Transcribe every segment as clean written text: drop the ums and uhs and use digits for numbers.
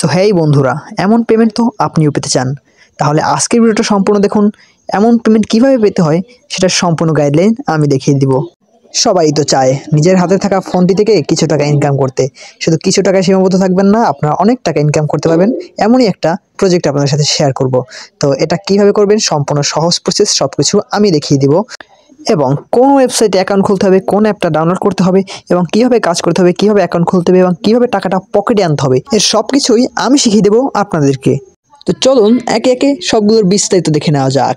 So hey বন্ধুরা, এমন payment তো আপনিও পেতে চান, তাহলে আজকের ভিডিওটা সম্পূর্ণ দেখুন। এমন পেমেন্ট কিভাবে পেতে হয় সেটার সম্পূর্ণ গাইডলাইন আমি দেখিয়ে দিব। সবাই তো চায় নিজের হাতে থাকা ফোনটি থেকে কিছু টাকা ইনকাম করতে। শুধু কিছু টাকায় সীমাবদ্ধ থাকবেন না, আপনারা অনেক টাকা ইনকাম করতে পারবেন। এমনই একটা প্রজেক্ট আপনাদের সাথে শেয়ার করব। তো এটা কিভাবে করবেন, সম্পূর্ণ সহজ প্রসেস, সবকিছু আমি দেখিয়ে দিব। এবং কোন ওয়েবসাইটে অ্যাকাউন্ট খুলতে হবে, কোন অ্যাপটা ডাউনলোড করতে হবে, এবং কিভাবে কাজ করতে হবে, কিভাবে অ্যাকাউন্ট খুলতে হবে, এবং কিভাবে টাকাটা পকেটে আনতে হবে, এর সব কিছুই আমি শিখিয়ে দেবো আপনাদেরকে। তো চলুন একে একে সবগুলোর বিস্তারিত দেখে নেওয়া যাক।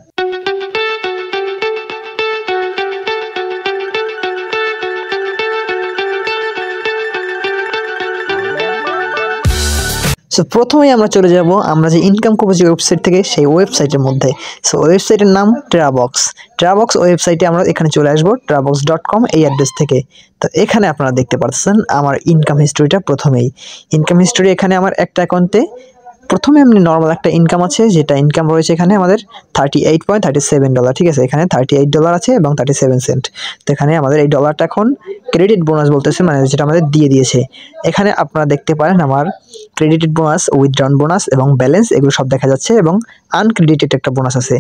সো প্রথমেই আমরা চলে যাব আমরা যে ইনকাম করবো যে ওয়েবসাইট থেকে, সেই ওয়েবসাইটের মধ্যে। সো ওয়েবসাইটের নাম টেরাবক্স ওয়েবসাইটে আমরা এখানে চলে আসবো terabox.com এই অ্যাড্রেস থেকে। তো এখানে আপনারা দেখতে পাচ্ছেন আমার ইনকাম হিস্ট্রিটা। প্রথমেই ইনকাম হিস্ট্রি, এখানে আমার একটা অ্যাকাউন্টে প্রথমে এমনি নর্মাল একটা ইনকাম আছে, যেটা ইনকাম রয়েছে এখানে আমাদের $38.37। ঠিক আছে, এখানে $38 আছে এবং 37 সেন্ট। তো এখানে আমাদের এই ডলারটা এখন ক্রেডিট বোনাস বলতেছে, মানে যেটা আমাদের দিয়ে দিয়েছে। এখানে আপনারা দেখতে পারেন আমার ক্রেডিটেড বোনাস, উইথড্রন বোনাস এবং ব্যালেন্স, এগুলো সব দেখা যাচ্ছে, এবং আনক্রেডিটেড একটা বোনাস আছে।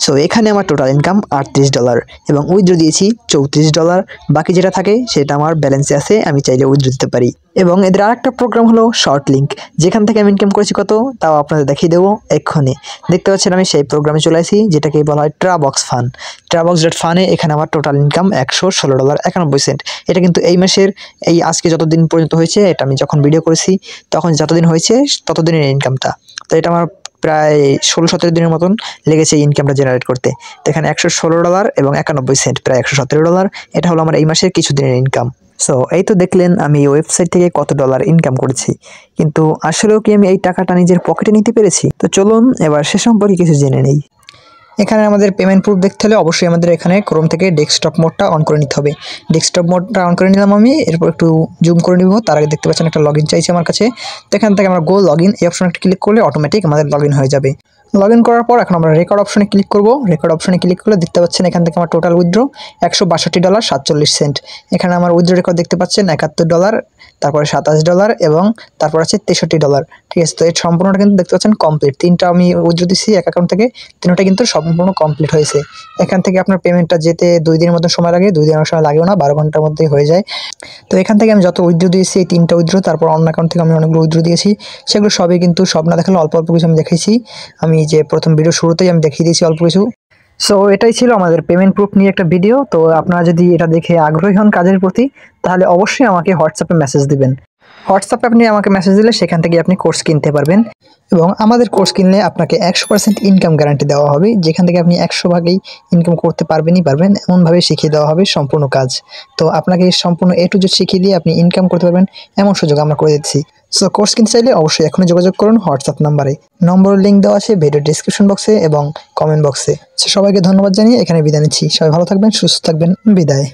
সো এখানে আমার টোটাল ইনকাম $38 এবং উইথড্র দিয়েছি $34। বাকি যেটা থাকে সেটা আমার ব্যালেন্সে আছে, আমি চাইলে উইথড্র দিতে পারি। এবং এদের আরেকটা প্রোগ্রাম হলো শর্ট লিঙ্ক, যেখান থেকে আমি ইনকাম করেছি কত তাও আপনাদের দেখিয়ে দেবো এক্ষুনি। দেখতে পাচ্ছেন আমি সেই প্রোগ্রামে চলে আসি, যেটাকে বলা হয় terabox.fan। এখানে আমার টোটাল ইনকাম $116.91। এটা কিন্তু এই মাসের, এই আজকে যতদিন পর্যন্ত হয়েছে, এটা আমি যখন ভিডিও করেছি তখন যতদিন হয়েছে ততদিনের ইনকামটা। তো এটা আমার প্রায় 16-17 দিনের মতন লেগেছে এই ইনকামটা জেনারেট করতে। তো এখানে $116.91, প্রায় $117। এটা হলো আমার এই মাসের কিছু দিনের ইনকাম। সো এই তো দেখলেন আমি এই ওয়েবসাইট থেকে কত ডলার ইনকাম করেছি, কিন্তু আসলেও কি আমি এই টাকাটা নিজের পকেটে নিতে পেরেছি? তো চলুন এবার সে সম্পর্কে কিছু জেনে নেই। এখানে আমাদের পেমেন্ট প্রুফ দেখতে হলে অবশ্যই আমাদের এখানে ক্রোম থেকে ডেস্কটপ মোডটা অন করে নিতে হবে। ডেস্কটপ মোডটা অন করে নিলাম আমি, এরপর একটু জুম করে নিব। তার আগে দেখতে পাচ্ছেন একটা লগইন চাইছে আমার কাছে। তো এখান থেকে আমরা গো লগইন এই অপশনে ক্লিক করলে অটোমেটিক আমাদের লগইন হয়ে যাবে। লগইন করার পর এখন আমরা রেকর্ড অপশনে ক্লিক করব। রেকর্ড অপশনে ক্লিক করলে দেখতে পাচ্ছেন এখান থেকে আমার টোটাল উইথড্র $162.47। এখানে আমার উইথড্র রেকর্ড দেখতে পাচ্ছেন $71, তারপরে $27 এবং তারপর আছে $63। ঠিক আছে, তো এই সম্পূর্ণটা কিন্তু দেখতে পাচ্ছেন কমপ্লিট। তিনটা আমি উইথড্র দিচ্ছি এক অ্যাকাউন্ট থেকে, তিনটা কিন্তু সম্পূর্ণ কমপ্লিট হয়েছে। এখান থেকে আপনার পেমেন্টটা যেতে 2 দিনের মতো সময় লাগে, 2 দিনের সময় লাগেও না, 12 ঘন্টার মধ্যেই হয়ে যায়। তো এখান থেকে আমি যত উইথড্র দিয়েছি, এই 3টা উইথড্র, তারপর অন্য অ্যাকাউন্ট থেকে আমি অনেকগুলো উইথড্র দিয়েছি, সেগুলো সবই কিন্তু সব না দেখালে অল্প অল্প কিছু আমি দেখাইছি। আমি যে প্রথম ভিডিও শুরুতেই আমি দেখিয়ে দিয়েছি অল্প কিছু। সো এটাই ছিল আমাদের পেমেন্ট প্রুফ নিয়ে একটা ভিডিও। তো আপনারা যদি এটা দেখে আগ্রহী হন কাজের প্রতি, তাহলে অবশ্যই আমাকে হোয়াটসঅ্যাপে মেসেজ দিবেন। হোয়াটসঅ্যাপে আপনি আমাকে মেসেজ দিলে সেখান থেকে আপনি কোর্স কিনতে পারবেন, এবং আমাদের কোর্স কিনলে আপনাকে 100% ইনকাম গ্যারান্টি দেওয়া হবে, যেখান থেকে আপনি 100 ভাগেই ইনকাম করতে পারবেন, এমনভাবে শিখিয়ে দেওয়া হবে সম্পূর্ণ কাজ। তো আপনাকে সম্পূর্ণ A to Z শিখিয়ে দিয়ে আপনি ইনকাম করতে পারবেন, এমন সুযোগ আমরা করে দিচ্ছি। সো কোর্স কিনতে চাইলে অবশ্যই এখনই যোগাযোগ করুন হোয়াটসঅ্যাপ নাম্বারে। নম্বরের লিঙ্ক দেওয়া আছে ভিডিও ডিসক্রিপশন বক্সে এবং কমেন্ট বক্সে। সো সবাইকে ধন্যবাদ জানিয়ে এখানে বিদায় নিচ্ছি। সবাই ভালো থাকবেন, সুস্থ থাকবেন, বিদায়।